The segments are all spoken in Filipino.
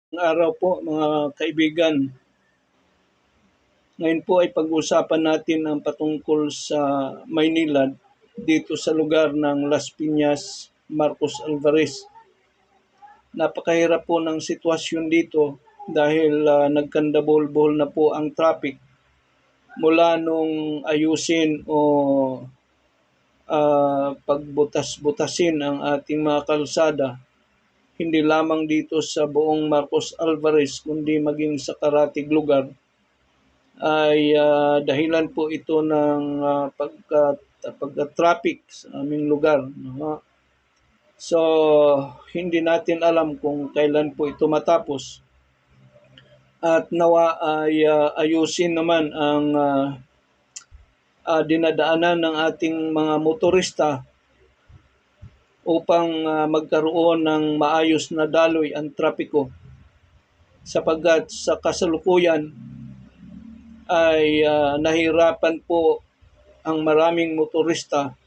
Araw po mga kaibigan. Ngayon po ay pag-uusapan natin ang patungkol sa Maynila dito sa lugar ng Las Piñas, Marcos Alvarez. Napakahirap po ng sitwasyon dito dahil nagkandabol-bol na po ang traffic mula nung ayusin o pagbutas-butasin ang ating mga kalsada. Hindi lamang dito sa buong Marcos Alvarez kundi maging sa karatig lugar ay dahilan po ito ng pagka-traffic sa aming lugar. No? So, hindi natin alam kung kailan po ito matapos. At nawa ay ayusin naman ang dinadaanan ng ating mga motorista upang magkaroon ng maayos na daloy ang trapiko. Sapagkat sa kasalukuyan ay nahirapan po ang maraming motorista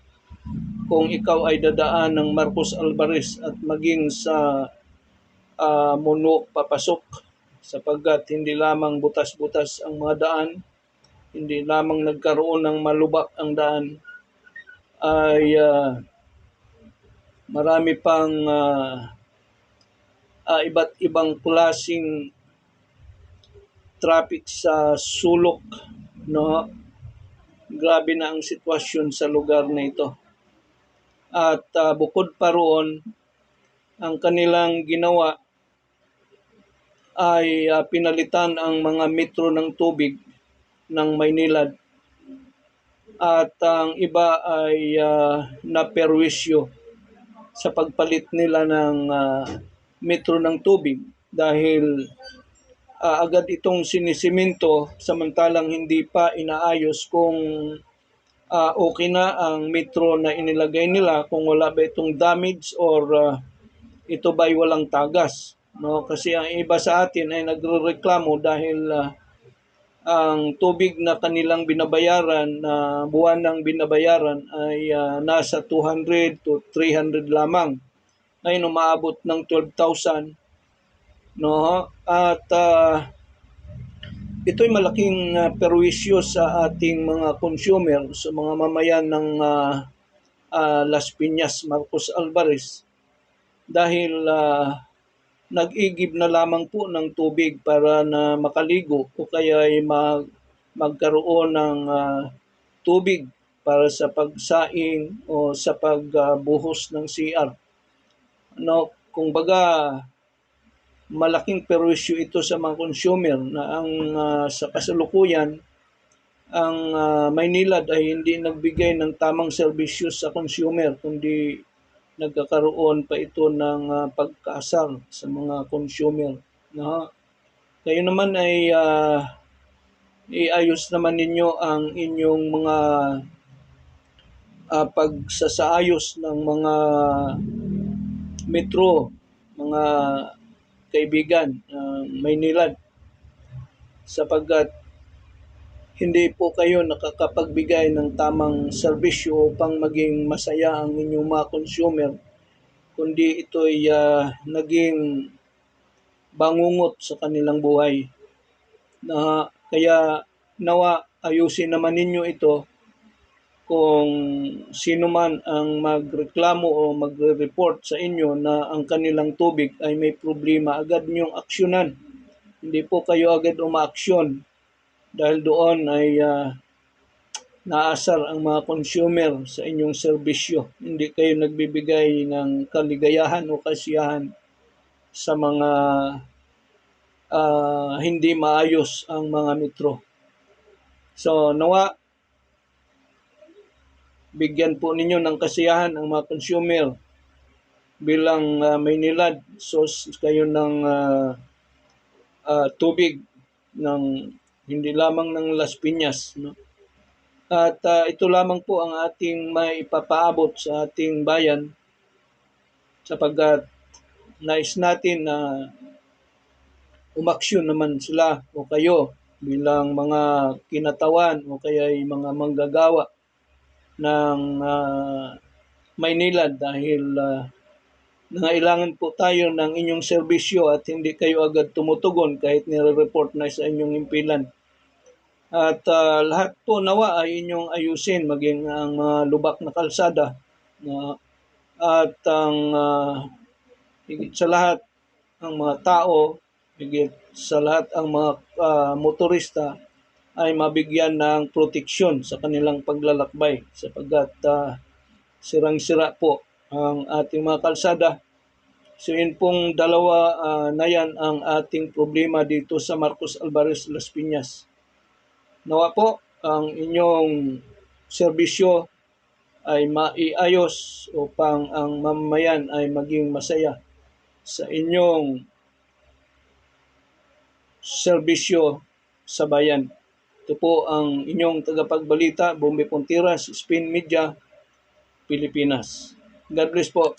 kung ikaw ay dadaan ng Marcos Alvarez at maging sa Muno papasok, sapagkat hindi lamang butas-butas ang mga daan, hindi lamang nagkaroon ng malubak ang daan, ay marami pang iba't ibang klaseng traffic sa sulok, no? Grabe na ang sitwasyon sa lugar na ito. At bukod pa roon, ang kanilang ginawa ay pinalitan ang mga metro ng tubig ng Maynilad. At ang iba ay naperwisyo sa pagpalit nila ng metro ng tubig dahil agad itong sinisiminto samantalang hindi pa inaayos kung okay na ang metro na inilagay nila, kung wala ba itong damage or ito ba'y walang tagas. No? Kasi ang iba sa atin ay nagrereklamo dahil ang tubig na kanilang binabayaran, buwan ng binabayaran ay nasa 200 to 300 lamang. Ngayon umaabot ng 12,000. No? At ito'y malaking perwisyo sa ating mga consumer, sa mga mamayan ng Las Piñas, Marcos Alvarez, dahil nag-igib na lamang po ng tubig para na makaligo o kaya ay magkaroon ng tubig para sa pagsaing o sa pagbuhos ng CR. No, kung baga malaking perwisyo ito sa mga consumer na ang sa kasalukuyan ang Maynilad ay hindi nagbigay ng tamang serbisyo sa consumer kundi nagkakaroon pa ito ng pagkaasar sa mga consumer. No? Kayo naman ay iayos naman ninyo ang inyong mga pagsasaayos ng mga metro, mga kaibigan, Maynilad, sapagkat hindi po kayo nakakapagbigay ng tamang serbisyo upang maging masaya ang inyong mga consumer, kundi ito'y naging bangungot sa kanilang buhay. Kaya nawa ayusin naman ninyo ito. Kung sino man ang magreklamo o magre-report sa inyo na ang kanilang tubig ay may problema, agad niyong aksyonan. Hindi po kayo agad umaaksyon dahil doon ay naasar ang mga consumer sa inyong serbisyo. Hindi kayo nagbibigay ng kaligayahan o kasiyahan sa mga hindi maayos ang mga metro. So nawa bigyan po ninyo ng kasiyahan ang mga consumer bilang Maynilad, source kayo ng tubig ng hindi lamang ng Las Piñas. No? At ito lamang po ang ating may ipapaabot sa ating bayan sapagkat nais natin na umaksyon naman sila o kayo bilang mga kinatawan o kaya mga manggagawa ng Maynila dahil nangailangan po tayo ng inyong serbisyo at hindi kayo agad tumutugon kahit nire-report na sa inyong impilan. At lahat po nawa ay inyong ayusin, maging ang mga lubak na kalsada at ang higit sa lahat ang mga tao, higit sa lahat ang mga motorista ay mabigyan ng proteksyon sa kanilang paglalakbay sapagkat sirang-sira po ang ating mga kalsada. So yun pong dalawa na yan ang ating problema dito sa Marcos Alvarez Las Piñas. Nawa po ang inyong serbisyo ay maiayos upang ang mamamayan ay maging masaya sa inyong serbisyo sa bayan. Ito po ang inyong tagapagbalita, Bombe Pontiras, Spin Media, Pilipinas. God bless po.